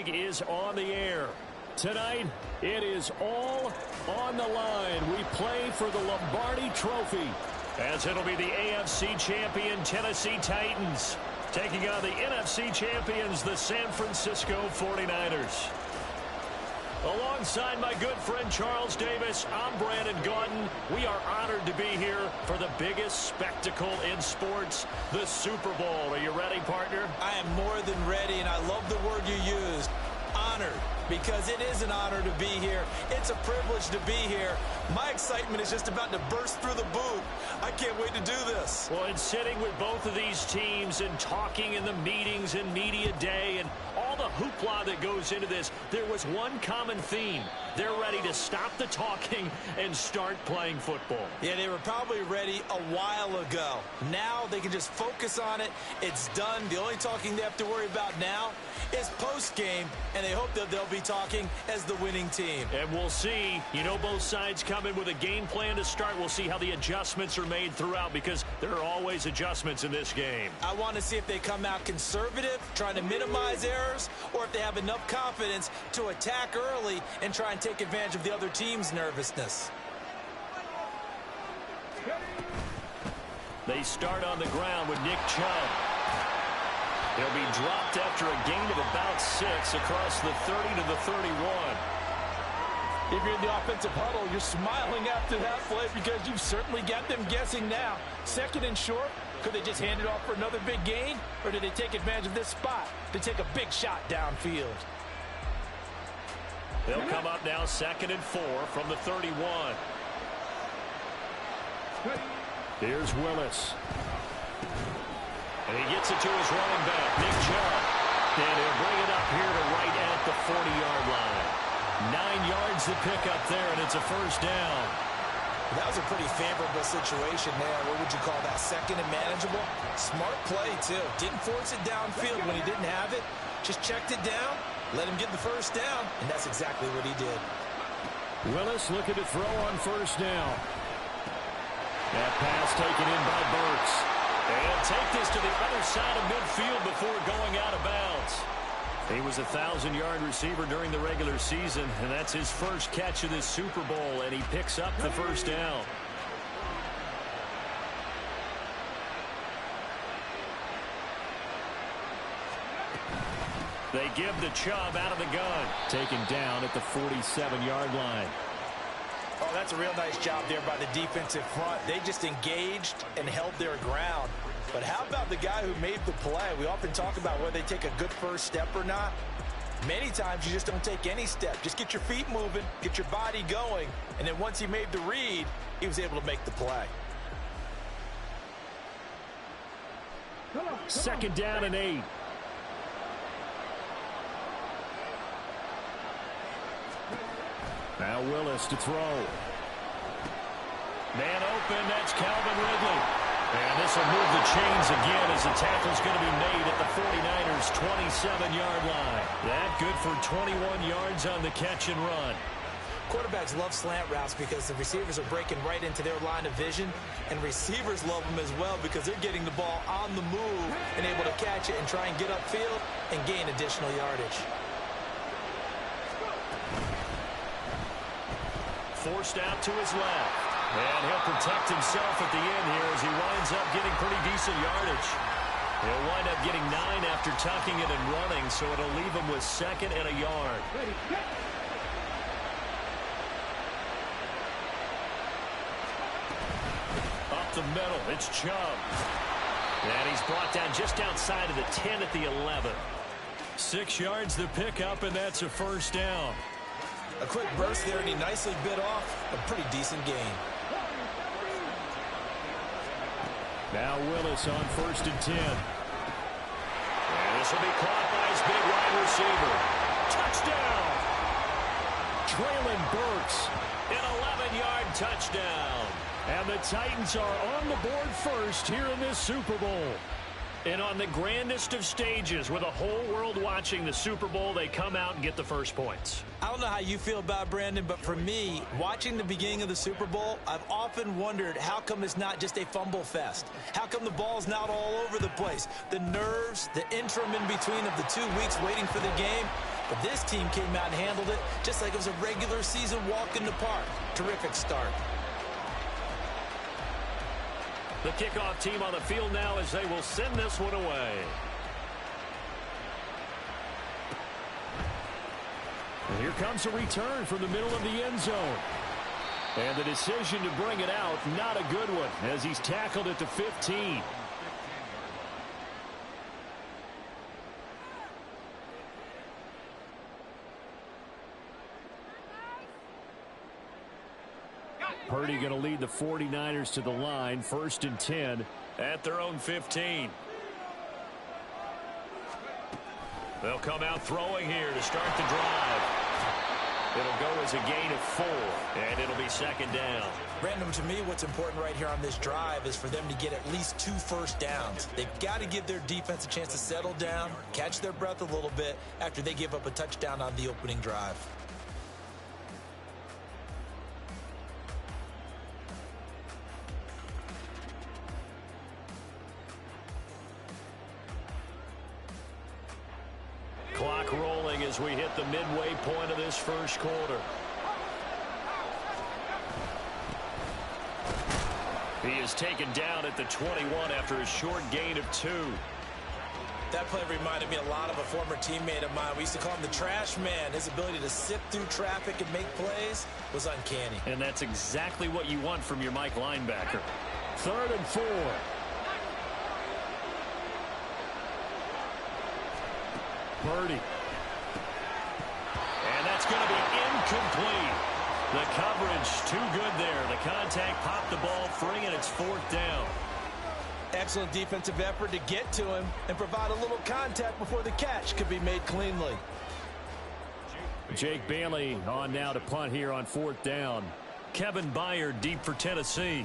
League is on the air. Tonight, it is all on the line. We play for the Lombardi Trophy, as it'll be the AFC champion Tennessee Titans taking on the NFC champions, the San Francisco 49ers. Alongside my good friend Charles Davis, I'm Brandon Gaudin. We are honored to be here for the biggest spectacle in sports, the Super Bowl. Are you ready, partner? I am more than ready, and I love the word you used, honored, because it is an honor to be here. It's a privilege to be here. My excitement is just about to burst through the booth. I can't wait to do this. Well, and sitting with both of these teams and talking in the meetings and media day and all the hoopla that goes into this, there was one common theme. They're ready to stop the talking and start playing football. Yeah, they were probably ready a while ago. Now they can just focus on it. It's done. The only talking they have to worry about now is post-game, and they hope that they'll be talking as the winning team. And we'll see. You know, both sides come in with a game plan to start. We'll see how the adjustments are made throughout, because there are always adjustments in this game. I want to see if they come out conservative, trying to minimize errors, or if they have enough confidence to attack early and try and take advantage of the other team's nervousness. They start on the ground with Nick Chubb. He'll be dropped after a gain of about 6 across the 30 to the 31. If you're in the offensive huddle, you're smiling after that play because you've certainly got them guessing now. Second and short, could they just hand it off for another big gain? Or did they take advantage of this spot to take a big shot downfield? They'll come up now 2nd and 4 from the 31. Here's Willis. And he gets it to his running back, Nick Chubb. And he'll bring it up here to right at the 40-yard line. 9 yards to pick up there, and it's a first down. That was a pretty favorable situation there. What would you call that? Second and manageable? Smart play, too. Didn't force it downfield when he didn't have it. Just checked it down, let him get the first down, and that's exactly what he did. Willis looking to throw on first down. That pass taken in by Burks. And take this to the other side of midfield before going out of bounds. He was a 1,000-yard receiver during the regular season, and that's his first catch of this Super Bowl, and he picks up the first down. They give the Chubb out of the gun. Taken down at the 47-yard line. Oh, that's a real nice job there by the defensive front. They just engaged and held their ground. But how about the guy who made the play? We often talk about whether they take a good first step or not. Many times you just don't take any step. Just get your feet moving, get your body going, and then once he made the read, he was able to make the play. 2nd down and 8. Now Willis to throw. Man open, that's Calvin Ridley. And this will move the chains again as the tackle's going to be made at the 49ers' 27-yard line. That good for 21 yards on the catch and run. Quarterbacks love slant routes because the receivers are breaking right into their line of vision, and receivers love them as well because they're getting the ball on the move and able to catch it and try and get upfield and gain additional yardage. Forced out to his left. And he'll protect himself at the end here as he winds up getting pretty decent yardage. He'll wind up getting 9 after tucking it and running, so it'll leave him with 2nd and a yard. Up the middle, it's Chubb. And he's brought down just outside of the 10 at the 11. 6 yards to pick up, and that's a first down. A quick burst there, and he nicely bit off a pretty decent gain. Now Willis on 1st and 10. And this will be caught by his big wide receiver. Touchdown! Traylon Burks, an 11-yard touchdown. And the Titans are on the board first here in this Super Bowl. And on the grandest of stages, with the whole world watching the Super Bowl, they come out and get the first points. I don't know how you feel about it, Brandon, but for me, watching the beginning of the Super Bowl, I've often wondered how come it's not just a fumble fest? How come the ball's not all over the place? The nerves, the interim in between of the 2 weeks waiting for the game. But this team came out and handled it just like it was a regular season walk in the park. Terrific start. The kickoff team on the field now as they will send this one away. And here comes a return from the middle of the end zone. And the decision to bring it out, not a good one, as he's tackled at the 15. Purdy going to lead the 49ers to the line, 1st and 10 at their own 15. They'll come out throwing here to start the drive. It'll go as a gain of 4, and it'll be 2nd down. Random, to me, what's important right here on this drive is for them to get at least 2 first downs. They've got to give their defense a chance to settle down, catch their breath a little bit after they give up a touchdown on the opening drive. Clock rolling as we hit the midway point of this first quarter. He is taken down at the 21 after a short gain of 2. That play reminded me a lot of a former teammate of mine. We used to call him the trash man. His ability to sift through traffic and make plays was uncanny. And that's exactly what you want from your Mike linebacker. 3rd and 4. Purdy. And that's going to be incomplete. The coverage too good there. The contact popped the ball free, and it's 4th down. Excellent defensive effort to get to him and provide a little contact before the catch could be made cleanly. Jake Bailey on now to punt here on 4th down. Kevin Byard deep for Tennessee.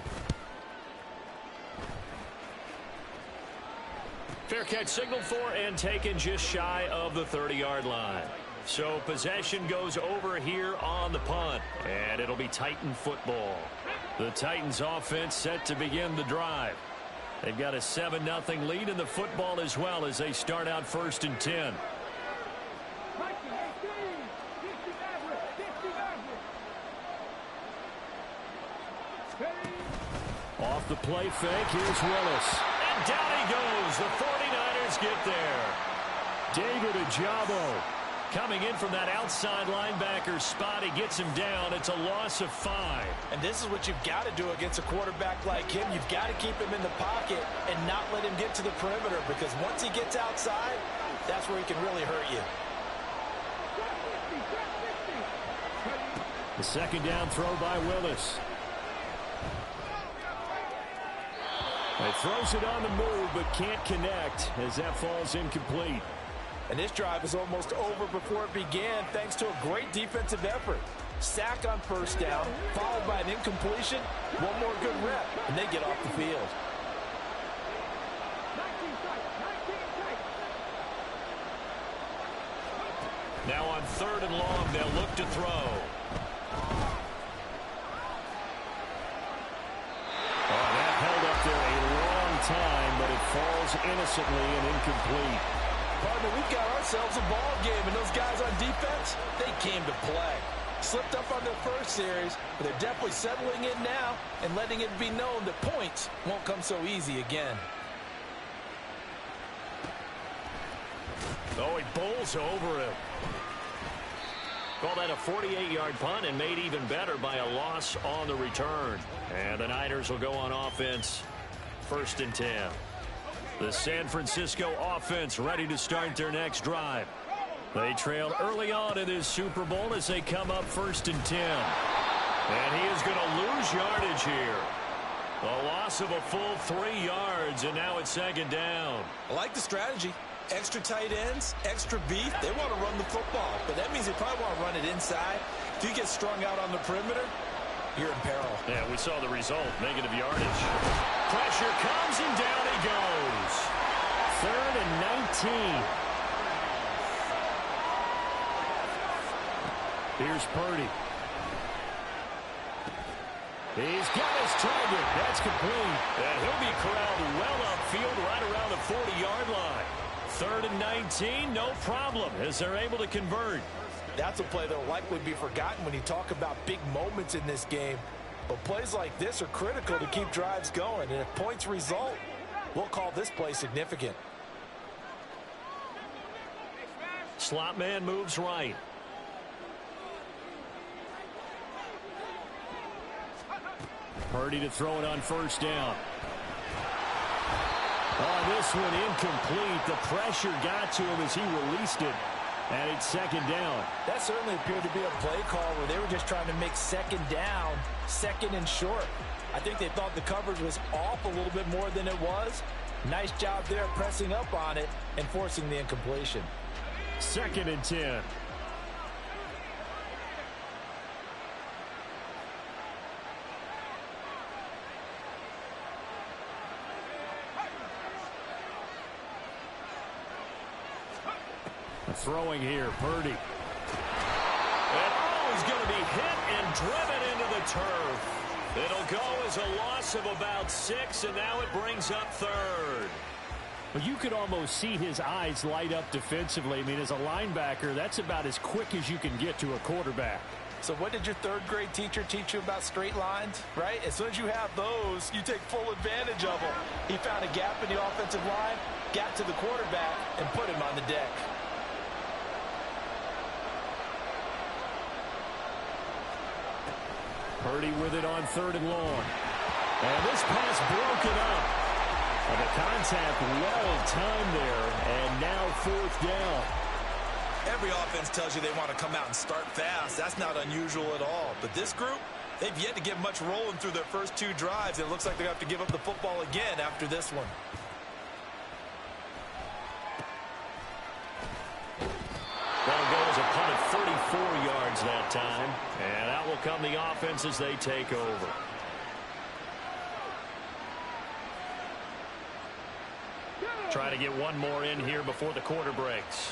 Fair catch signaled for and taken just shy of the 30-yard line. So possession goes over here on the punt, and it'll be Titan football. The Titans offense set to begin the drive. They've got a 7-0 lead in the football as well as they start out 1st and 10. Off the play fake, here's Willis. And down he goes. The 49ers get there. David Ojabo coming in from that outside linebacker spot. He gets him down. It's a loss of 5. And this is what you've got to do against a quarterback like him. You've got to keep him in the pocket and not let him get to the perimeter, because once he gets outside, that's where he can really hurt you. The 2nd down throw by Willis. He throws it on the move, but can't connect as that falls incomplete. And this drive is almost over before it began, thanks to a great defensive effort. Sack on 1st down, followed by an incompletion, one more good rep, and they get off the field. Now on 3rd and long, they'll look to throw. Time, but it falls innocently and incomplete. Partner, we've got ourselves a ball game, and those guys on defense, they came to play. Slipped up on their first series, but they're definitely settling in now and letting it be known that points won't come so easy again. Oh, he bowls over him. Call that a 48-yard punt, and made even better by a loss on the return. And the Niners will go on offense. 1st and 10. The San Francisco offense ready to start their next drive. They trail early on in this Super Bowl as they come up 1st and 10. And he is going to lose yardage here. A loss of a full 3 yards, and now it's 2nd down. I like the strategy. Extra tight ends, extra beef. They want to run the football, but that means they probably want to run it inside. If you get strung out on the perimeter, you're in peril. Yeah, we saw the result. Negative yardage. Pressure comes, and down he goes. 3rd and 19. Here's Purdy. He's got his target. That's complete. And he'll be corralled well upfield right around the 40-yard line. 3rd and 19, no problem, as they're able to convert. That's a play that will likely be forgotten when you talk about big moments in this game. But plays like this are critical to keep drives going. And if points result, we'll call this play significant. Slot man moves right. Purdy to throw it on 1st down. Oh, this one incomplete. The pressure got to him as he released it. And it's 2nd down. That certainly appeared to be a play call where they were just trying to make 2nd down, 2nd and short. I think they thought the coverage was off a little bit more than it was. Nice job there pressing up on it and forcing the incompletion. 2nd and 10. Throwing here, Purdy. And he's going to be hit and driven into the turf. It'll go as a loss of about 6, and now it brings up 3rd. Well, you could almost see his eyes light up defensively. I mean, as a linebacker, that's about as quick as you can get to a quarterback. So what did your 3rd grade teacher teach you about straight lines, right? As soon as you have those, you take full advantage of them. He found a gap in the offensive line, got to the quarterback, and put him on the deck. Purdy with it on 3rd and long. And this pass broken up. And the contact well timed there. And now 4th down. Every offense tells you they want to come out and start fast. That's not unusual at all. But this group, they've yet to get much rolling through their first 2 drives. It looks like they're going to have to give up the football again after this one. That'll go as a punt of 34 yards that time. And out will come the offense as they take over. Try to get one more in here before the quarter breaks.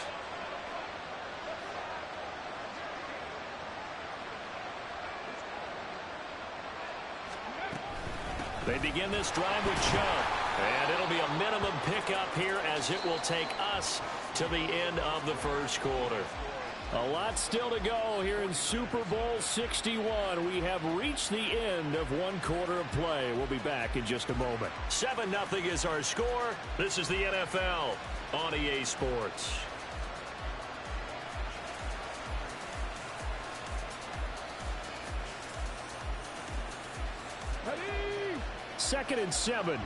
They begin this drive with Chubb. And it'll be a minimum pickup here as it will take us to the end of the first quarter. A lot still to go here in Super Bowl 61. We have reached the end of 1 quarter of play. We'll be back in just a moment. 7-0 is our score. This is the NFL on EA Sports. Ready? 2nd and 7.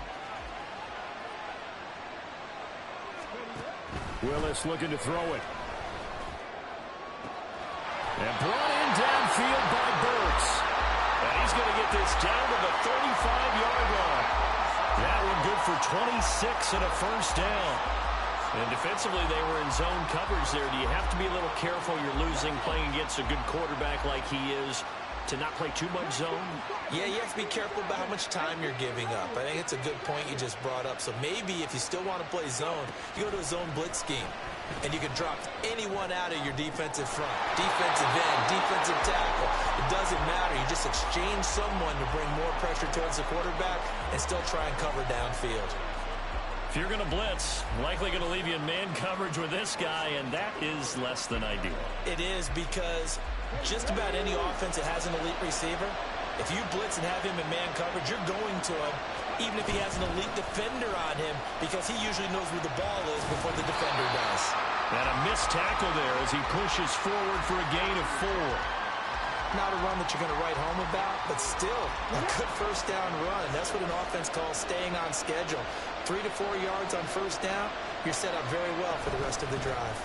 Willis looking to throw it. And brought in downfield by Burks. And he's going to get this down to the 35-yard line. That one good for 26 and a 1st down. And defensively, they were in zone coverage there. Do you have to be a little careful? You're losing playing against a good quarterback like he is to not play too much zone? Yeah, you have to be careful about how much time you're giving up. I think it's a good point you just brought up. So maybe if you still want to play zone, you go to a zone blitz scheme. And you can drop anyone out of your defensive front. Defensive end, defensive tackle. It doesn't matter. You just exchange someone to bring more pressure towards the quarterback and still try and cover downfield. If you're going to blitz, likely going to leave you in man coverage with this guy, and that is less than ideal. It is, because just about any offense that has an elite receiver, if you blitz and have him in man coverage, you're going to him, even if he has an elite defender on him, because he usually knows where the ball is before the defender does. And a missed tackle there as he pushes forward for a gain of 4. Not a run that you're going to write home about, but still a good 1st down run. That's what an offense calls staying on schedule. 3 to 4 yards on 1st down, you're set up very well for the rest of the drive.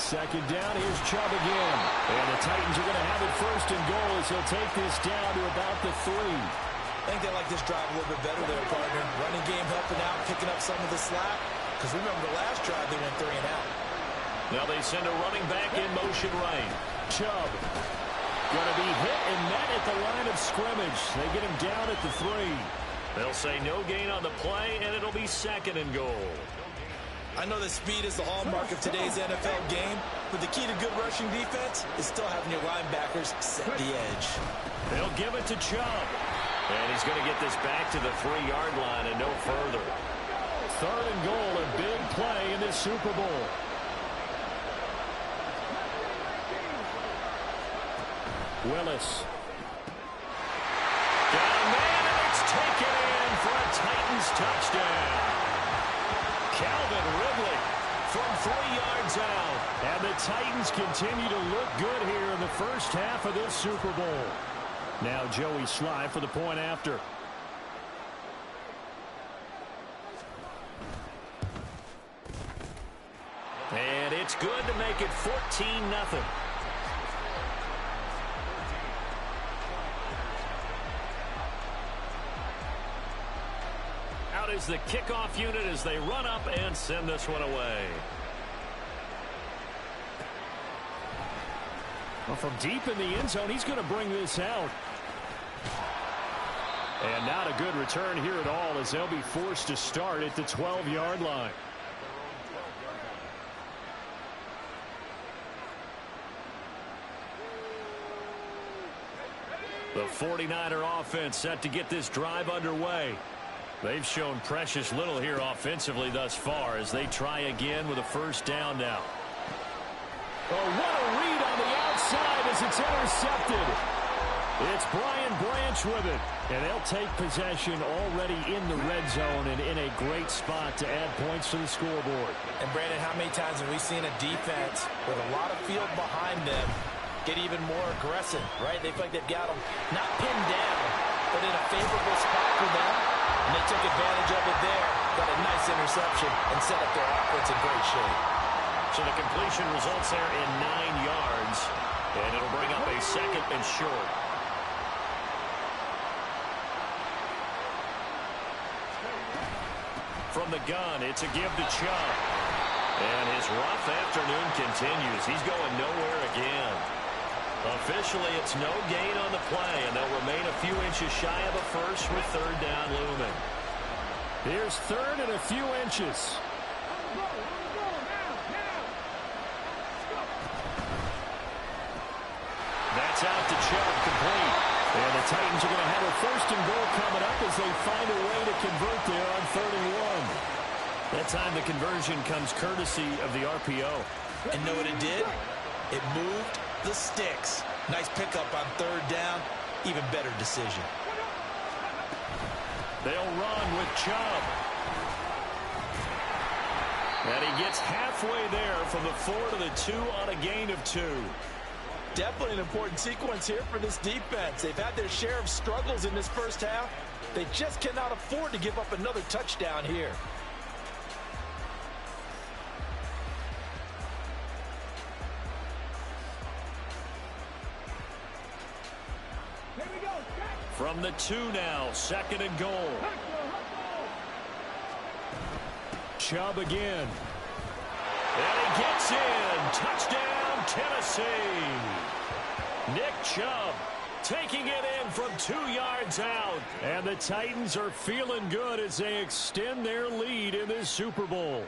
2nd down, here's Chubb again. And the Titans are going to have it 1st and goal as he'll take this down to about the 3. I think they like this drive a little bit better there, partner. Running game helping out, picking up some of the slack. Because remember, the last drive they went 3 and out. Now they send a running back in motion right. Chubb going to be hit and met at the line of scrimmage. They get him down at the 3. They'll say no gain on the play, and it'll be 2nd and goal. I know that speed is the hallmark of today's NFL game, but the key to good rushing defense is still having your linebackers set the edge. They'll give it to Chubb. And he's going to get this back to the 3-yard line and no further. third and goal, a big play in this Super Bowl. Willis. Got a man, and it's taken in for a Titans touchdown. Calvin Ridley from 3 yards out. And the Titans continue to look good here in the first half of this Super Bowl. Now Joey Sly for the point after. And it's good to make it 14-0. Out is the kickoff unit as they run up and send this one away. Well, from deep in the end zone, he's going to bring this out. And not a good return here at all as they'll be forced to start at the 12-yard line. The 49er offense set to get this drive underway. They've shown precious little here offensively thus far as they try again with a first down now. Oh, what a read on the outside as it's intercepted. It's Brian Branch with it. And they'll take possession already in the red zone and in a great spot to add points to the scoreboard. And Brandon, how many times have we seen a defense with a lot of field behind them get even more aggressive, right? They feel like they've got them not pinned down, but in a favorable spot for them. And they took advantage of it there. Got a nice interception and set up their offense in great shape. So the completion results there in 9 yards. And it'll bring up a second and short. From the gun, it's a give to Chubb. And his rough afternoon continues. He's going nowhere again. Officially, it's no gain on the play, and they'll remain a few inches shy of a first with third down looming. Here's third and a few inches. That's out to Chubb, complete. And the Titans are going to have a first and goal coming up as they find a way to convert there on 3rd and 1. That time the conversion comes courtesy of the RPO. And know what it did? It moved the sticks. Nice pickup on 3rd down. Even better decision. They'll run with Chubb. And he gets halfway there from the 4 to the 2 on a gain of 2. Definitely an important sequence here for this defense. They've had their share of struggles in this first half. They just cannot afford to give up another touchdown here. From the 2 now, 2nd and goal. Chubb again. And he gets in. Touchdown, Tennessee. Nick Chubb taking it in from 2 yards out. And the Titans are feeling good as they extend their lead in this Super Bowl.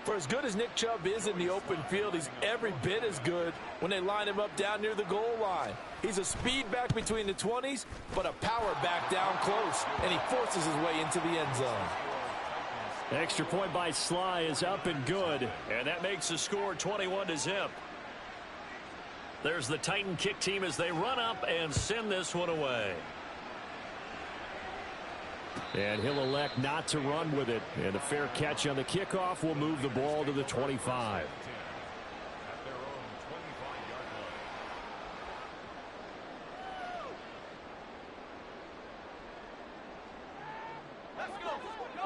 For as good as Nick Chubb is in the open field, he's every bit as good when they line him up down near the goal line. He's a speed back between the 20s, but a power back down close, and he forces his way into the end zone. Extra point by Sly is up and good, and that makes the score 21-0. There's the Titan kick team as they run up and send this one away. And he'll elect not to run with it. And a fair catch on the kickoff will move the ball to the 25.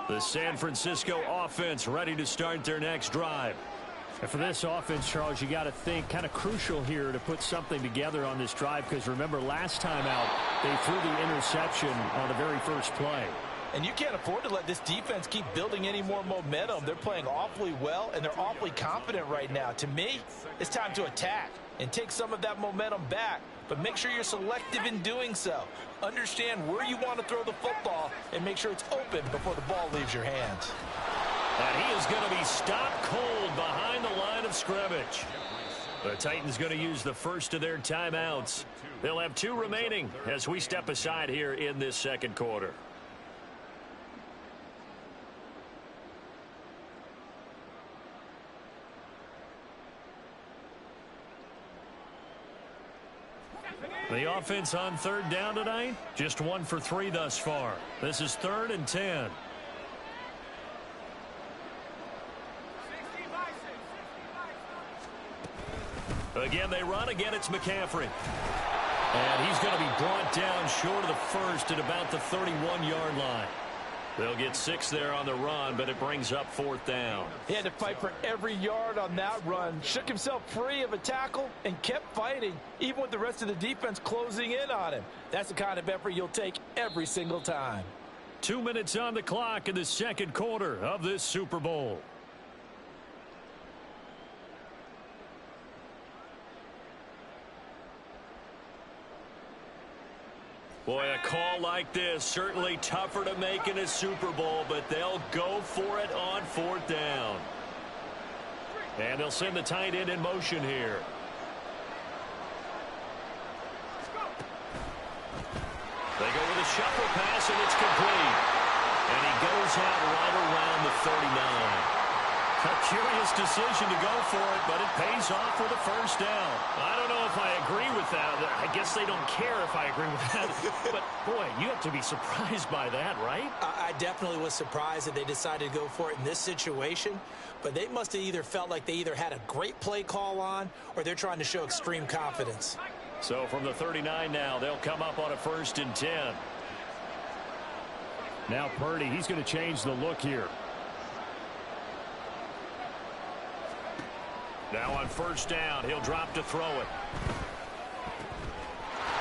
The San Francisco offense ready to start their next drive. And for this offense, Charles, you got to think kind of crucial here to put something together on this drive, because remember last time out they threw the interception on the very first play. And you can't afford to let this defense keep building any more momentum. They're playing awfully well, and they're awfully confident right now. To me, it's time to attack and take some of that momentum back. But make sure you're selective in doing so. Understand where you want to throw the football and make sure it's open before the ball leaves your hands. And he is going to be stopped cold behind the line of scrimmage. The Titans going to use the first of their timeouts. They'll have 2 remaining as we step aside here in this second quarter. The offense on third down tonight, just 1 for 3 thus far. This is 3rd and 10. Again, they run. Again, it's McCaffrey. And he's going to be brought down short of the first at about the 31-yard line. They'll get 6 there on the run, but it brings up 4th down. He had to fight for every yard on that run. Shook himself free of a tackle and kept fighting, even with the rest of the defense closing in on him. That's the kind of effort you'll take every single time. 2 minutes on the clock in the second quarter of this Super Bowl. Boy, a call like this, certainly tougher to make in a Super Bowl, but they'll go for it on 4th down. And they'll send the tight end in motion here. They go with a shuffle pass, and it's complete. And he goes out right around the 39. A curious decision to go for it, but it pays off for the first down. I don't know if I agree with that. I guess they don't care if I agree with that. But, boy, you have to be surprised by that, right? I definitely was surprised that they decided to go for it in this situation. But they must have either felt like they either had a great play call on or they're trying to show extreme confidence. So from the 39 now, they'll come up on a 1st and 10. Now Purdy, he's going to change the look here. Now on 1st down, he'll drop to throw it.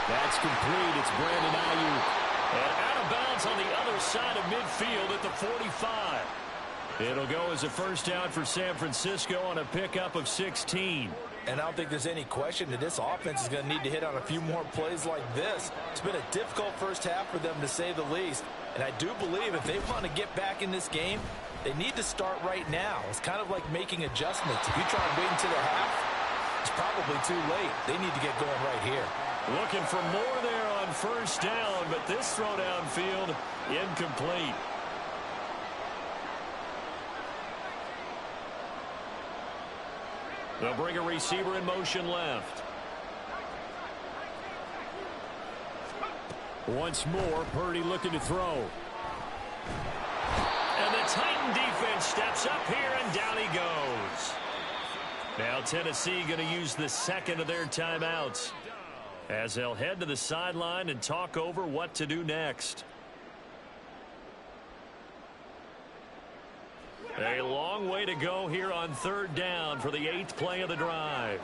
That's complete. It's Brandon Ayuk. And out of bounds on the other side of midfield at the 45. It'll go as a first down for San Francisco on a pickup of 16. And I don't think there's any question that this offense is going to need to hit on a few more plays like this. It's been a difficult first half for them, to say the least. And I do believe if they want to get back in this game, they need to start right now. It's kind of like making adjustments. If you try and wait until the half, it's probably too late. They need to get going right here. Looking for more there on 1st down, but this throw downfield incomplete. They'll bring a receiver in motion left. Once more, Purdy looking to throw. And the Titan defense steps up here, and down he goes. Now Tennessee going to use the second of their timeouts as they'll head to the sideline and talk over what to do next. A long way to go here on 3rd down for the 8th play of the drive.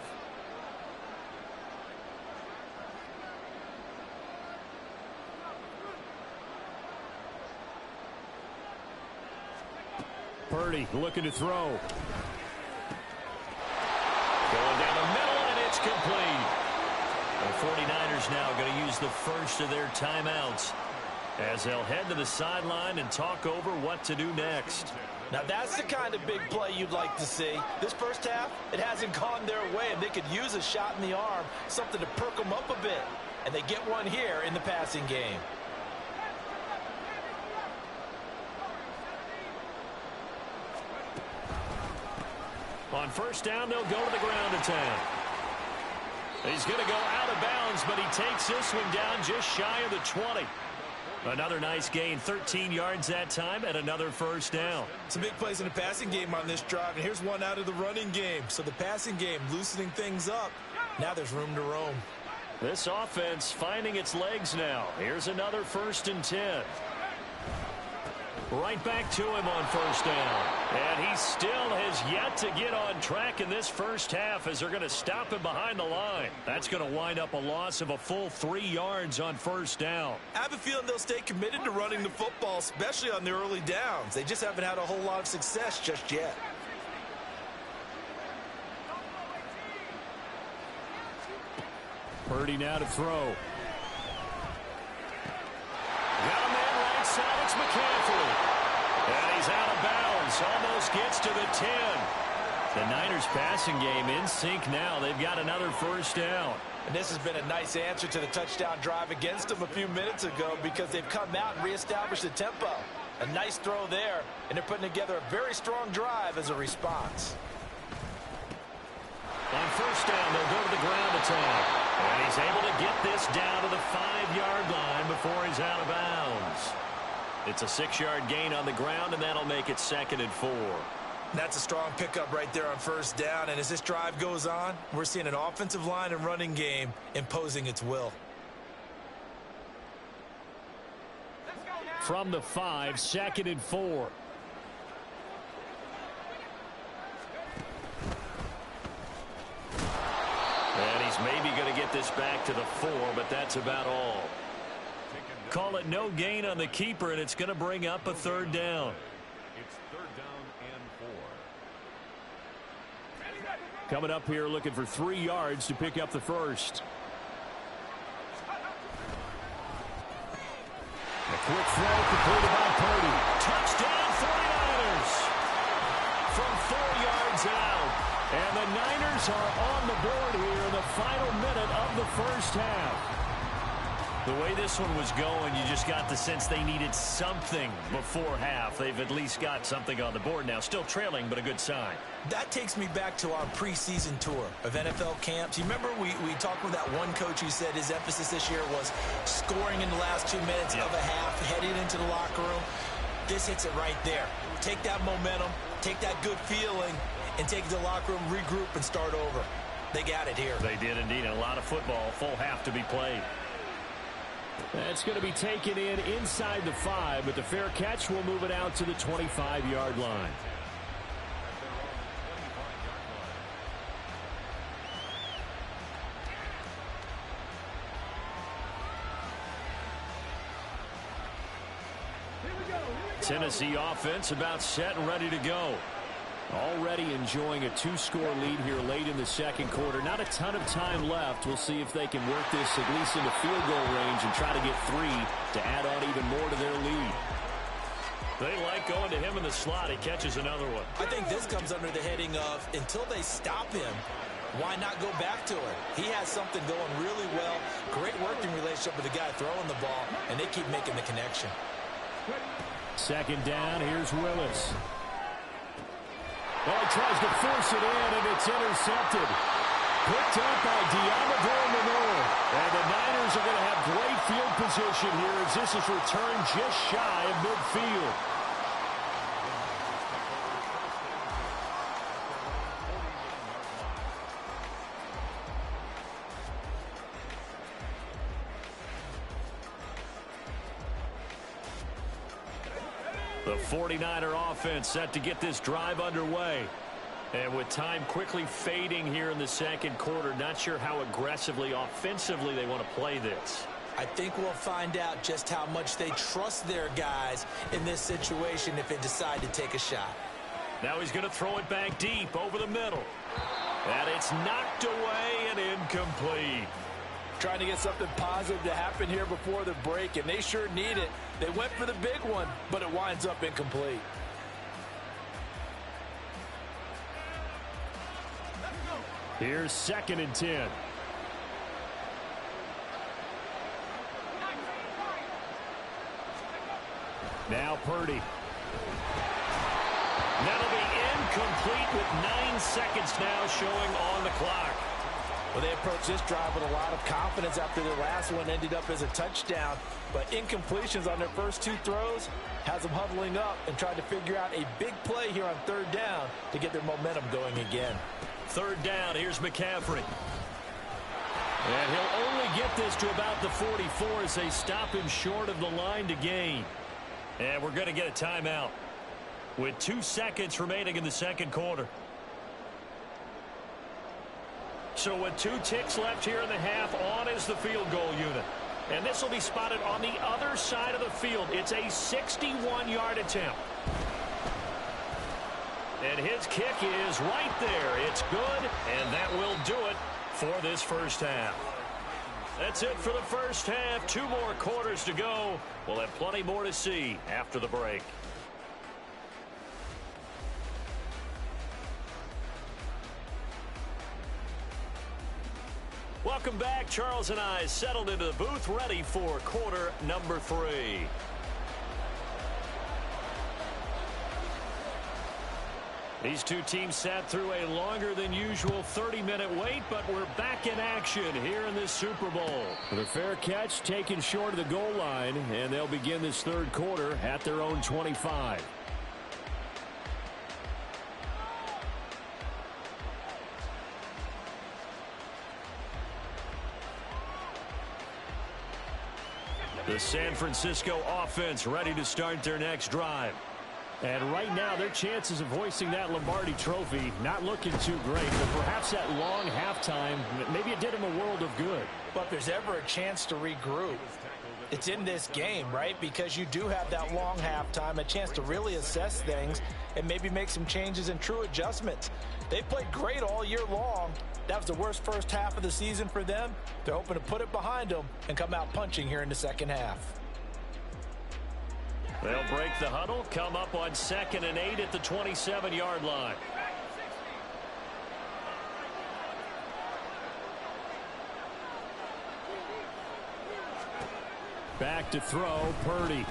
Purdy looking to throw. Going down the middle, and it's complete. The 49ers now going to use the first of their timeouts as they'll head to the sideline and talk over what to do next. Now that's the kind of big play you'd like to see. This first half, it hasn't gone their way, and they could use a shot in the arm, something to perk them up a bit. And they get one here in the passing game. On 1st down, they'll go to the ground attack. He's going to go out of bounds, but he takes this one down just shy of the 20. Another nice gain, 13 yards that time, and another 1st down. Some big plays in the passing game on this drive, and here's one out of the running game. So the passing game loosening things up. Now there's room to roam. This offense finding its legs now. Here's another 1st and 10. Right back to him on 1st down. And he still has yet to get on track in this first half as they're going to stop him behind the line. That's going to wind up a loss of a full 3 yards on 1st down. I have a feeling they'll stay committed to running the football, especially on the early downs. They just haven't had a whole lot of success just yet. Purdy now to throw. Got a man right side. It's McCaffrey. And he's out of bounds. Almost gets to the 10. The Niners passing game in sync now. They've got another 1st down. And this has been a nice answer to the touchdown drive against them a few minutes ago because they've come out and reestablished the tempo. A nice throw there, and they're putting together a very strong drive as a response. On 1st down, they'll go to the ground attack. And he's able to get this down to the 5-yard line before he's out of bounds. It's a 6-yard gain on the ground, and that'll make it 2nd and 4. That's a strong pickup right there on first down. And as this drive goes on, we're seeing an offensive line and running game imposing its will. From the 5, 2nd and 4. And he's maybe going to get this back to the 4, but that's about all. Call it no gain on the keeper, and it's going to bring up a 3rd down. It's 3rd down and 4. Coming up here looking for 3 yards to pick up the first. A quick throw completed by Purdy. Touchdown 49ers from 4 yards out. And the Niners are on the board here in the final minute of the first half. The way this one was going, you just got the sense they needed something before half. They've at least got something on the board now. Still trailing, but a good sign. That takes me back to our preseason tour of NFL camps. You remember we talked with that one coach who said his emphasis this year was scoring in the last 2 minutes of a half, heading into the locker room. This hits it right there. Take that momentum, take that good feeling, and take it to the locker room, regroup, and start over. They got it here. They did indeed. A lot of football, full half to be played. That's going to be taken in inside the 5, but the fair catch will move it out to the 25-yard line. Tennessee offense about set and ready to go. Already enjoying a 2-score lead here late in the second quarter. Not a ton of time left. We'll see if they can work this at least into field goal range and try to get 3 to add on even more to their lead. They like going to him in the slot. He catches another one. I think this comes under the heading of until they stop him, why not go back to it? He has something going really well. Great working relationship with the guy throwing the ball, and they keep making the connection. Second down, here's Willis. Well, he tries to force it in, and it's intercepted. Picked up by Deommodore Lenoir. And the Niners are going to have great field position here as this is returned just shy of midfield. The 49er offense set to get this drive underway. And with time quickly fading here in the second quarter, not sure how aggressively, offensively they want to play this. I think we'll find out just how much they trust their guys in this situation if they decide to take a shot. Now he's going to throw it back deep over the middle. And it's knocked away and incomplete. Trying to get something positive to happen here before the break, and they sure need it. They went for the big one, but it winds up incomplete. Here's 2nd and 10. Now Purdy. That'll be incomplete with 9 seconds now showing on the clock. Well, they approached this drive with a lot of confidence after their last one ended up as a touchdown. But incompletions on their first 2 throws has them huddling up and trying to figure out a big play here on 3rd down to get their momentum going again. 3rd down, here's McCaffrey. And he'll only get this to about the 44 as they stop him short of the line to gain. And we're going to get a timeout with 2 seconds remaining in the second quarter. So with 2 ticks left here in the half, on is the field goal unit. And this will be spotted on the other side of the field. It's a 61-yard attempt. And his kick is right there. It's good, and that will do it for this first half. That's it for the first half. 2 more quarters to go. We'll have plenty more to see after the break. Welcome back. Charles and I settled into the booth, ready for quarter number 3. These two teams sat through a longer than usual 30-minute wait, but we're back in action here in this Super Bowl. With a fair catch taken short of the goal line, and they'll begin this third quarter at their own 25. The San Francisco offense ready to start their next drive. And right now, their chances of hoisting that Lombardi trophy not looking too great, but perhaps that long halftime, maybe it did them a world of good. But if there's ever a chance to regroup, it's in this game, right? Because you do have that long halftime, a chance to really assess things and maybe make some changes and true adjustments. They played great all year long. That was the worst first half of the season for them. They're hoping to put it behind them and come out punching here in the second half. They'll break the huddle, come up on 2nd and 8 at the 27-yard line. Back to throw, Purdy.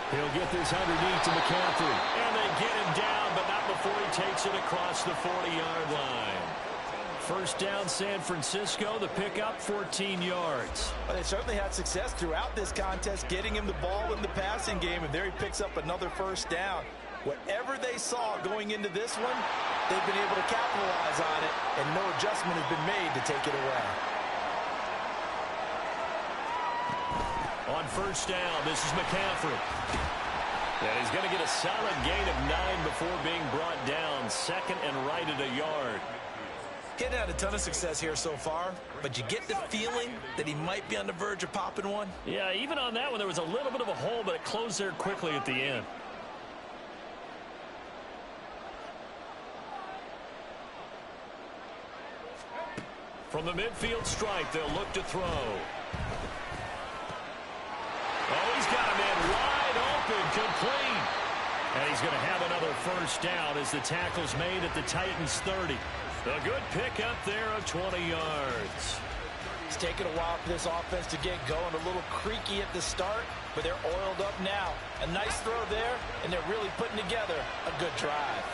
He'll get this underneath to McCaffrey. And they get him down, but not before he takes it across the 40-yard line. First down, San Francisco. The pickup, 14 yards. Well, they certainly had success throughout this contest, getting him the ball in the passing game, and there he picks up another first down. Whatever they saw going into this one, they've been able to capitalize on it, and no adjustment has been made to take it away. On first down, this is McCaffrey. And he's going to get a solid gain of 9 before being brought down. 2nd and right at a yard. Getting had a ton of success here so far, but you get the feeling that he might be on the verge of popping one. Yeah, even on that one, there was a little bit of a hole, but it closed there quickly at the end. From the midfield stripe, they'll look to throw. Oh, he's got a man wide open, complete. And he's going to have another first down as the tackle's made at the Titans' 30. A good pickup there of 20 yards. It's taken a while for this offense to get going. A little creaky at the start, but they're oiled up now. A nice throw there, and they're really putting together a good drive.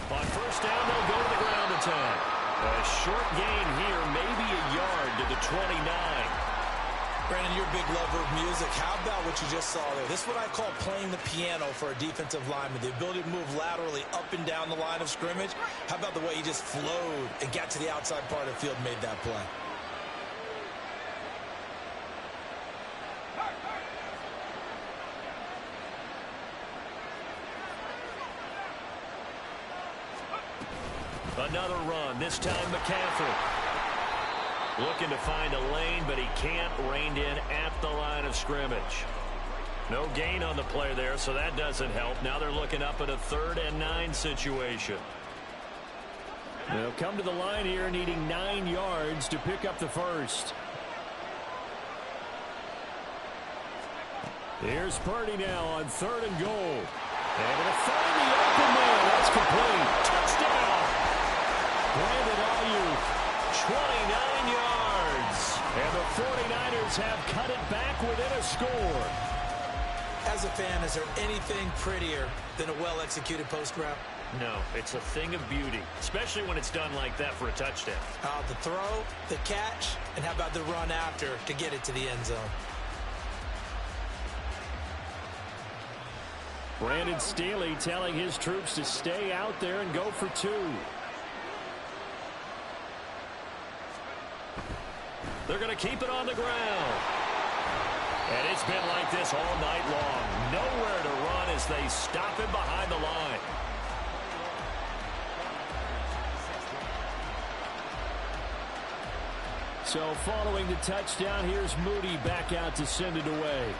On first down, they'll go to the ground attack. A short gain here, maybe a yard to the 29. Brandon, you're a big lover of music. How about what you just saw there? This is what I call playing the piano for a defensive lineman. The ability to move laterally up and down the line of scrimmage. How about the way he just flowed and got to the outside part of the field and made that play? Another run, this time McCaffrey. Looking to find a lane, but he can't. Reined in at the line of scrimmage. No gain on the play there, so that doesn't help. Now they're looking up at a 3rd and 9 situation. They'll come to the line here needing 9 yards to pick up the first. Here's Purdy now on 3rd and goal. And going to find the open man. That's complete. Touchdown. Brandon Ayuk, 29 yards. And the 49ers have cut it back within a score. As a fan, is there anything prettier than a well-executed post route? No, it's a thing of beauty, especially when it's done like that for a touchdown. The throw, the catch, and how about the run after to get it to the end zone? Brandon Staley telling his troops to stay out there and go for 2. They're going to keep it on the ground. And it's been like this all night long. Nowhere to run as they stop him behind the line. So following the touchdown, here's Moody back out to send it away.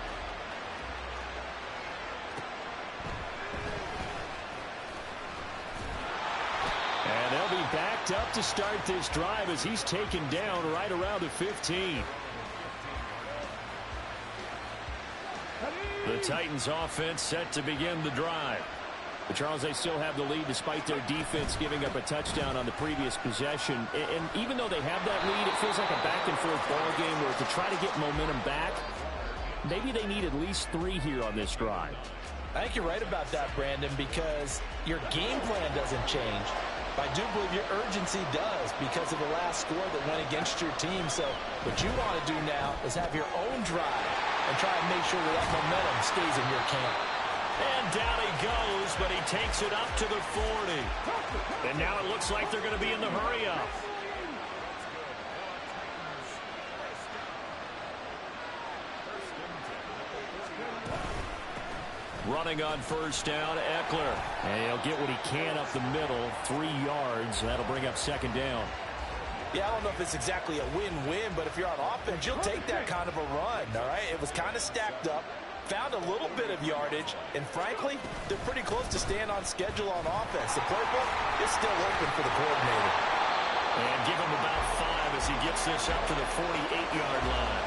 And they'll be backed up to start this drive as he's taken down right around the 15. The Titans offense set to begin the drive. But Charles, they still have the lead despite their defense giving up a touchdown on the previous possession. And even though they have that lead, it feels like a back-and-forth ball game where to try to get momentum back, maybe they need at least 3 here on this drive. I think you're right about that, Brandon, because your game plan doesn't change. But I do believe your urgency does because of the last score that went against your team. So what you want to do now is have your own drive and try and make sure that momentum stays in your camp. And down he goes, but he takes it up to the 40. And now it looks like they're going to be in the hurry-up. Running on first down, Eckler. And he'll get what he can up the middle, 3 yards. That'll bring up second down. Yeah, I don't know if it's exactly a win-win, but if you're on offense, you'll take that kind of a run, all right? It was kind of stacked up, found a little bit of yardage, and frankly, they're pretty close to staying on schedule on offense. The playbook is still open for the coordinator. And give him about 5 as he gets this up to the 48-yard line.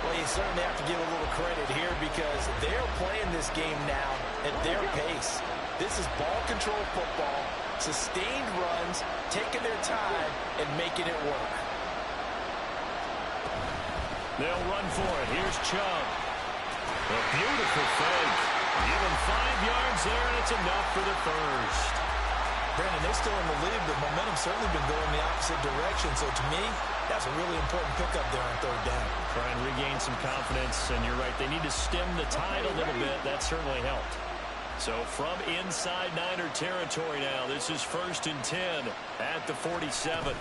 Well, you certainly have to give a little credit here because they're playing this game now at their pace. This is ball control football, sustained runs, taking their time, and making it work. They'll run for it. Here's Chubb. A beautiful fake. Give him 5 yards there, and it's enough for the first. Brandon, they're still in the lead, but momentum's certainly been going the opposite direction. So to me, that's a really important pickup there on third down. Try and regain some confidence, and you're right. They need to stem the tide a little bit. That certainly helped. So from inside Niner territory now, this is 1st and 10 at the 47.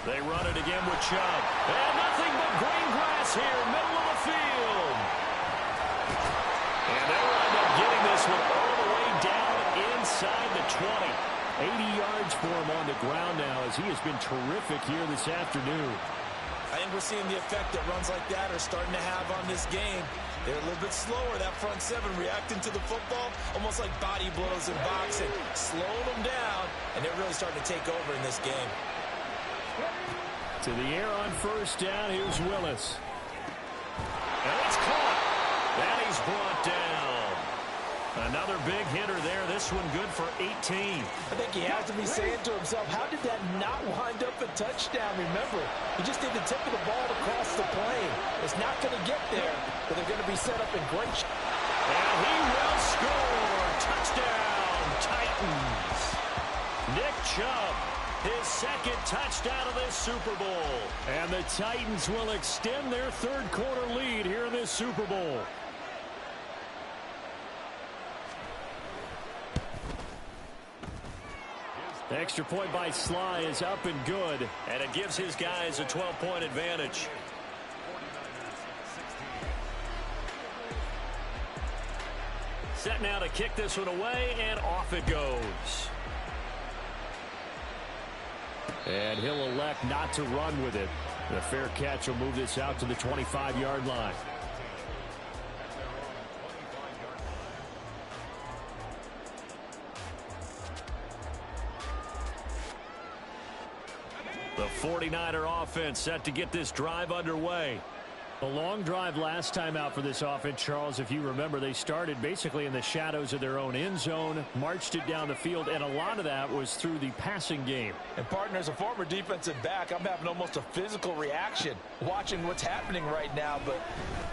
They run it again with Chubb. And nothing but green grass here, middle of the field. And they'll end up getting this one all the way down inside the 20. 80 yards for him on the ground now as he has been terrific here this afternoon. I think we're seeing the effect that runs like that are starting to have on this game. They're a little bit slower, that front 7 reacting to the football, almost like body blows in boxing, slowing them down, and they're really starting to take over in this game. To the air on first down, here's Willis. And it's caught. And he's brought down. Another big hitter there. This one good for 18. I think he has to be saying to himself, how did that not wind up a touchdown? Remember, he just did the tip of the ball to cross the plane. It's not going to get there, but they're going to be set up in great shape. And he will score. Touchdown, Titans. Nick Chubb, his 2nd touchdown of this Super Bowl. And the Titans will extend their 3rd quarter lead here in this Super Bowl. The extra point by Sly is up and good, and it gives his guys a 12-point advantage. Set now to kick this one away, and off it goes. And he'll elect not to run with it. The fair catch will move this out to the 25-yard line. The 49er offense set to get this drive underway. The long drive last time out for this offense, Charles, if you remember, they started basically in the shadows of their own end zone, marched it down the field, and a lot of that was through the passing game. And partner, as a former defensive back, I'm having almost a physical reaction watching what's happening right now. But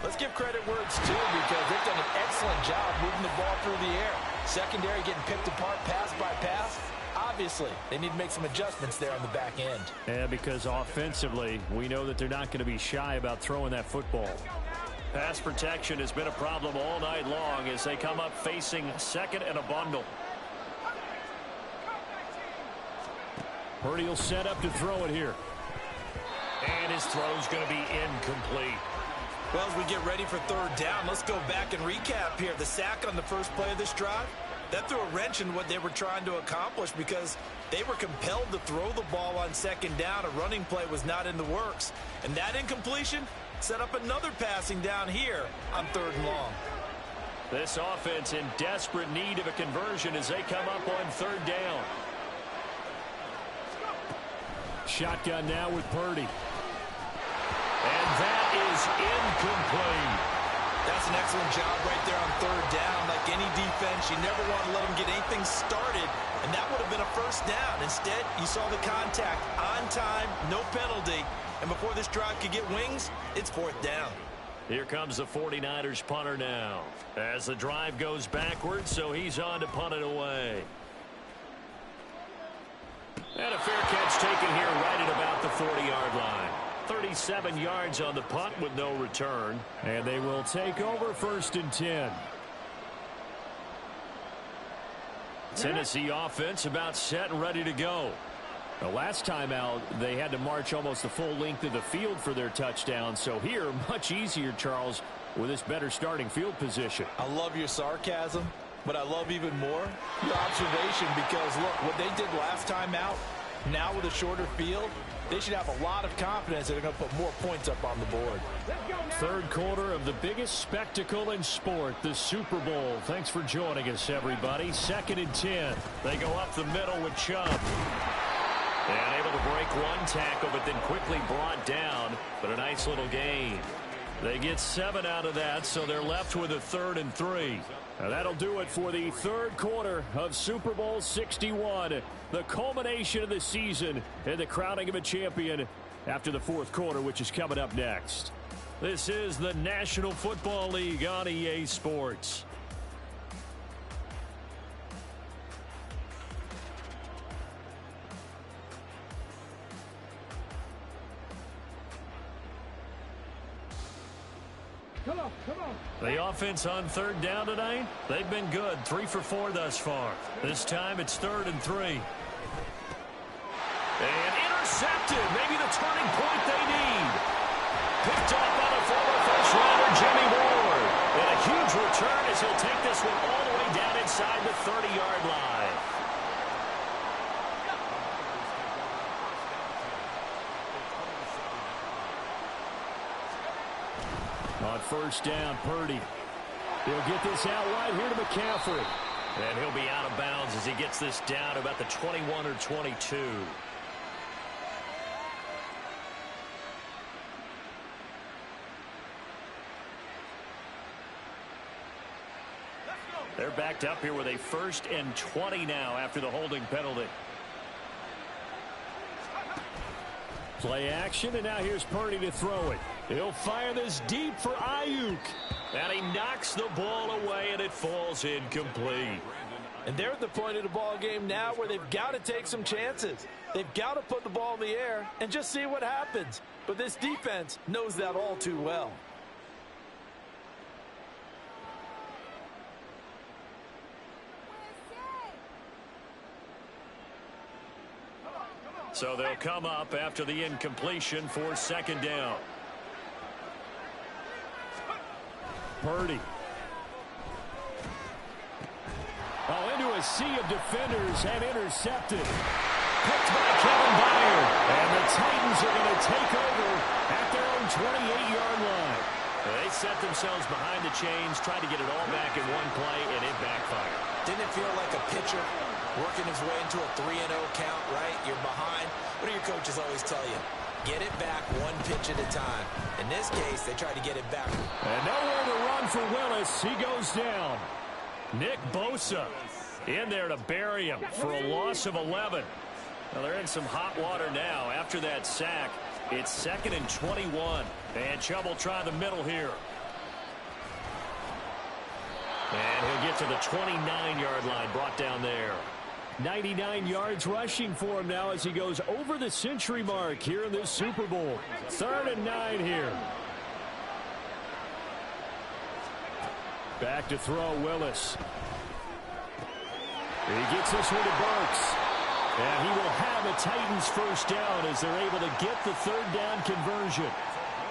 let's give credit where it's due because they've done an excellent job moving the ball through the air. Secondary getting picked apart pass by pass. Obviously, they need to make some adjustments there on the back end. Yeah, because offensively, we know that they're not going to be shy about throwing that football. Pass protection has been a problem all night long as they come up facing 2nd and a bundle. Purdy will set up to throw it here. And his throw's going to be incomplete. Well, as we get ready for 3rd down, let's go back and recap here. The sack on the first play of this drive, that threw a wrench in what they were trying to accomplish because they were compelled to throw the ball on 2nd down. A running play was not in the works. And that incompletion set up another passing down here on 3rd and long. This offense in desperate need of a conversion as they come up on 3rd down. Shotgun now with Purdy. And that is incomplete. That's an excellent job right there on 3rd down. Like any defense, you never want to let them get anything started, and that would have been a 1st down. Instead, you saw the contact on time, no penalty, and before this drive could get wings, it's 4th down. Here comes the 49ers punter now. As the drive goes backwards, so he's on to punt it away. And a fair catch taken here right at about the 40-yard line. 37 yards on the punt with no return. And they will take over 1st and 10. Tennessee offense about set and ready to go. The last time out, they had to march almost the full length of the field for their touchdown. So here, much easier, Charles, with this better starting field position. I love your sarcasm, but I love even more your observation because, look, what they did last time out, now with a shorter field, they should have a lot of confidence that they're going to put more points up on the board. Third quarter of the biggest spectacle in sport, the Super Bowl. Thanks for joining us, everybody. 2nd and 10. They go up the middle with Chubb. And able to break one tackle, but then quickly brought down. But a nice little gain. They get 7 out of that, so they're left with a 3rd and 3. Now that'll do it for the third quarter of Super Bowl 61. The culmination of the season and the crowning of a champion after the fourth quarter, which is coming up next. This is the National Football League on EA Sports. The offense on 3rd down tonight, they've been good. 3 for 4 thus far. This time it's 3rd and 3. And intercepted. Maybe the turning point they need. Picked off by the former first-rounder Jimmy Ward. And a huge return as he'll take this one all the way down inside the 30-yard line. On 1st down, Purdy. He'll get this out right here to McCaffrey. And he'll be out of bounds as he gets this down to about the 21 or 22. They're backed up here with a 1st and 20 now after the holding penalty. Play action, and now here's Purdy to throw it. He'll fire this deep for Ayuk. And he knocks the ball away, and it falls incomplete. And they're at the point of the ball game now where they've got to take some chances. They've got to put the ball in the air and just see what happens. But this defense knows that all too well. So they'll come up after the incompletion for 2nd down. Purdy. Oh, into a sea of defenders and intercepted. Picked by Kevin Byard. And the Titans are going to take over at their own 28-yard line. They set themselves behind the chains, tried to get it all back in one play, and it backfired. Didn't it feel like a pitcher working his way into a 3-0 count, right? You're behind. What do your coaches always tell you? Get it back one pitch at a time. In this case, they tried to get it back. And nowhere to run for Willis. He goes down. Nick Bosa in there to bury him for a loss of 11. Well, they're in some hot water now after that sack. It's 2nd and 21. And Chubb will try the middle here. And he'll get to the 29-yard line, brought down there. 99 yards rushing for him now as he goes over the century mark here in this Super Bowl. 3rd and 9 here. Back to throw, Willis. He gets this one to Burks. And he will have a Titans 1st down as they're able to get the 3rd down conversion.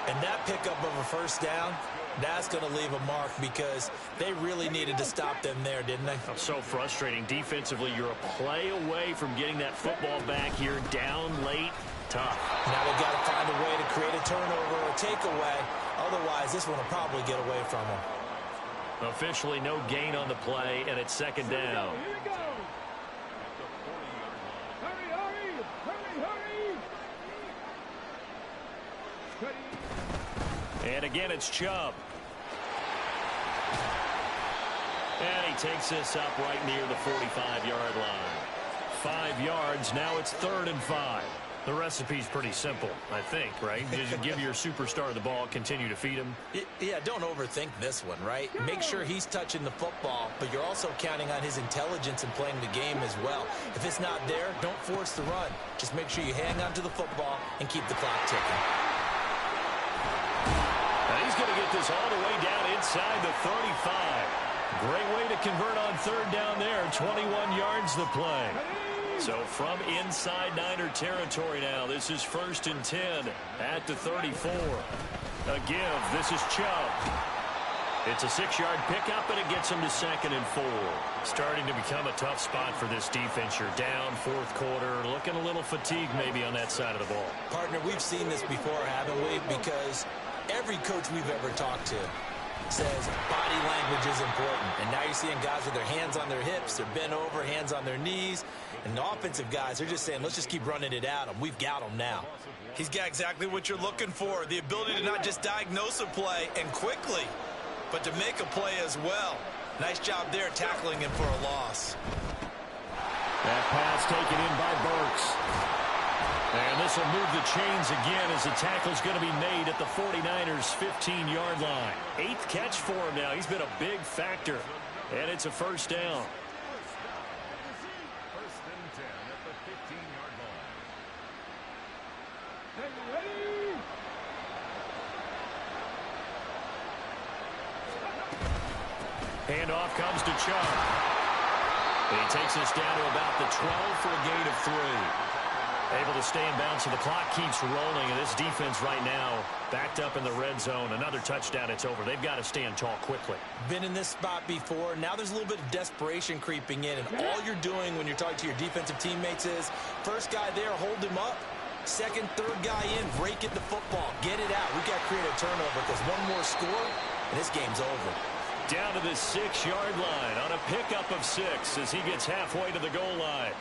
And that pickup of a 1st down, that's going to leave a mark because they really needed to stop them there, didn't they? So frustrating. Defensively, you're a play away from getting that football back here, down late. Tough. Now they've got to find a way to create a turnover or takeaway. Otherwise, this one will probably get away from them. Officially no gain on the play, and it's 2nd down. And again, it's Chubb. And he takes this up right near the 45-yard line. 5 yards. Now it's 3rd and 5. The recipe's pretty simple, I think, right? Just give your superstar the ball, continue to feed him. Yeah, don't overthink this one, right? Make sure he's touching the football, but you're also counting on his intelligence in playing the game as well. If it's not there, don't force the run. Just make sure you hang on to the football and keep the clock ticking. Now he's going to get this all the way down inside the 35. Great way to convert on third down there. 21 yards the play. So from inside Niner territory now, this is 1st and 10 at the 34. A give. This is Chubb. It's a 6-yard pickup, and it gets him to 2nd and 4. Starting to become a tough spot for this defense. You're down 4th quarter, looking a little fatigued maybe on that side of the ball. Partner, we've seen this before, haven't we? Because every coach we've ever talked to says body language is important. And now you're seeing guys with their hands on their hips, they're bent over, hands on their knees. And the offensive guys, they're just saying, let's just keep running it at him. We've got him now. He's got exactly what you're looking for, the ability to not just diagnose a play and quickly, but to make a play as well. Nice job there tackling him for a loss. That pass taken in by Burks. And this will move the chains again as the tackle's going to be made at the 49ers' 15-yard line. 8th catch for him now. He's been a big factor. And it's a 1st down. Handoff comes to Chubb. He takes us down to about the 12 for a gain of 3. Able to stay in bounds, so the clock keeps rolling, and this defense right now backed up in the red zone. Another touchdown, it's over. They've got to stand tall quickly. Been in this spot before. Now there's a little bit of desperation creeping in, and all you're doing when you're talking to your defensive teammates is first guy there, hold him up. Second, third guy in, break it the football. Get it out. We've got to create a turnover because one more score, and this game's over. Down to the 6-yard line on a pickup of 6 as he gets halfway to the goal line.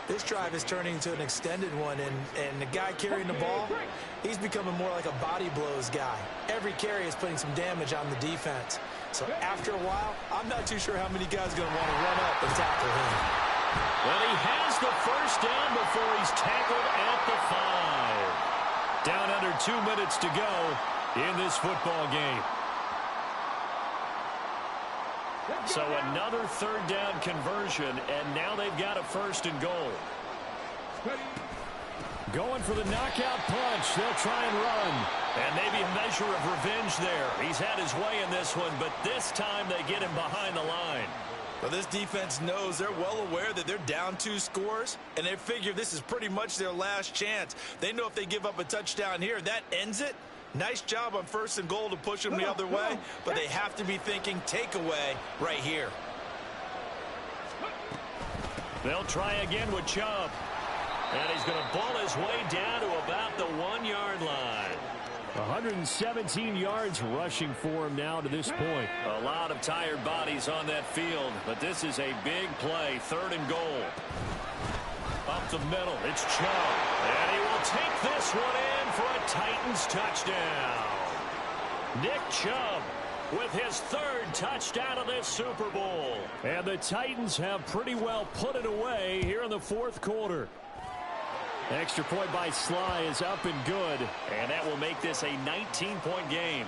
This drive is turning into an extended one, and the guy carrying the ball, he's becoming more like a body blows guy. Every carry is putting some damage on the defense. So after a while, I'm not too sure how many guys are going to want to run up and tackle him. Well, he has the 1st down before he's tackled at the 5. Down under 2 minutes to go in this football game. So another 3rd down conversion, and now they've got a 1st and goal. Going for the knockout punch. They'll try and run. And maybe a measure of revenge there. He's had his way in this one, but this time they get him behind the line. Well, this defense knows, they're well aware that they're down 2 scores, and they figure this is pretty much their last chance. They know if they give up a touchdown here, that ends it. Nice job on 1st and goal to push them the other way, but they have to be thinking takeaway right here. They'll try again with Chubb. And he's going to ball his way down to about the 1-yard line. 117 yards rushing for him now to this point. A lot of tired bodies on that field, but this is a big play. 3rd and goal. Up the middle, it's Chubb. And he will take this one in for a Titans touchdown. Nick Chubb with his 3rd touchdown of this Super Bowl. And the Titans have pretty well put it away here in the 4th quarter. Extra point by Sly is up and good. And that will make this a 19-point game.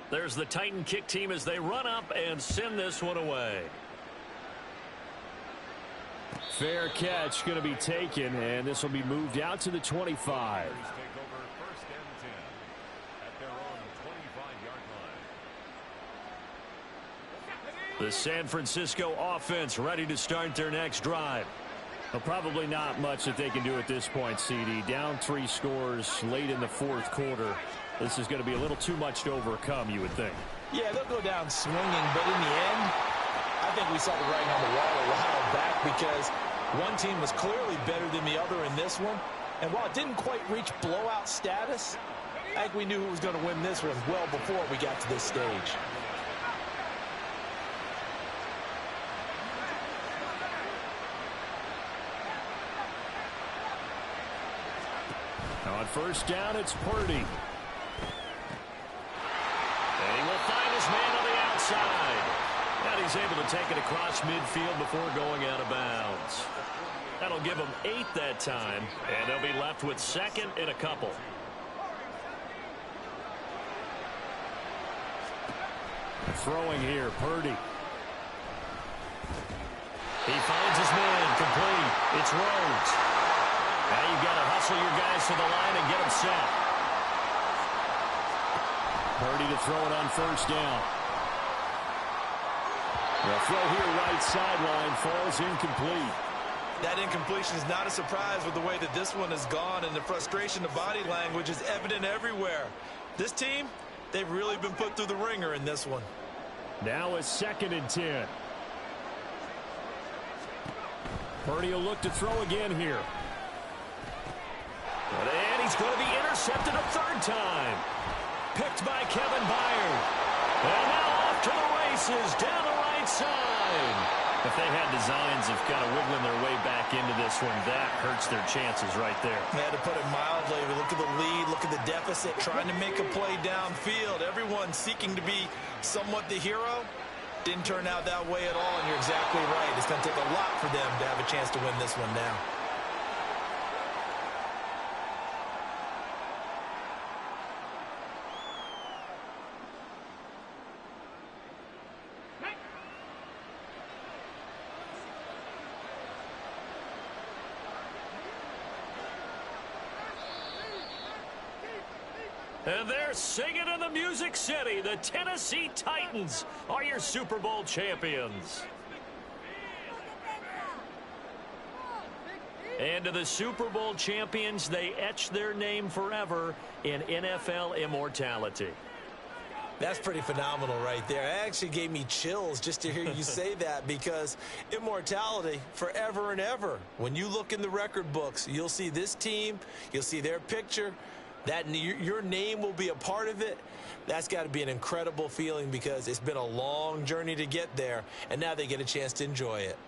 There's the Titan kick team as they run up and send this one away. Fair catch going to be taken, and this will be moved out to the 25. The San Francisco offense ready to start their next drive. Well, probably not much that they can do at this point, CD. Down 3 scores late in the 4th quarter. This is going to be a little too much to overcome, you would think. Yeah, they'll go down swinging, but in the end, I think we saw the writing on the wall a while back because one team was clearly better than the other in this one. And while it didn't quite reach blowout status, I think we knew who was going to win this one well before we got to this stage. On 1st down, it's Purdy. And he will find his man on the outside. side. And he's able to take it across midfield before going out of bounds. That'll give them 8 that time, and they'll be left with second and a couple. Throwing here, Purdy. He finds his man, complete. It's Rhodes. Now you've got to hustle your guys to the line and get them set. Purdy to throw it on first down. The throw here right sideline falls incomplete. That incompletion is not a surprise with the way that this one has gone, and the frustration of body language is evident everywhere. This team, they've really been put through the ringer in this one. Now a 2nd and 10. Purdy will look to throw again here. And he's going to be intercepted a 3rd time. Picked by Kevin Byard. And now off to the races down the right side. If they had designs of kind of wiggling their way back into this one, that hurts their chances right there. They had to put it mildly. Look at the lead, look at the deficit, trying to make a play downfield. Everyone seeking to be somewhat the hero. Didn't turn out that way at all, and you're exactly right. It's going to take a lot for them to have a chance to win this one now. And they're singing in the Music City. The Tennessee Titans are your Super Bowl champions. And to the Super Bowl champions, they etch their name forever in NFL immortality. That's pretty phenomenal right there. It actually gave me chills just to hear you say that, because immortality forever and ever. When you look in the record books, you'll see this team, you'll see their picture. That your name will be a part of it. That's got to be an incredible feeling, because it's been a long journey to get there, and now they get a chance to enjoy it.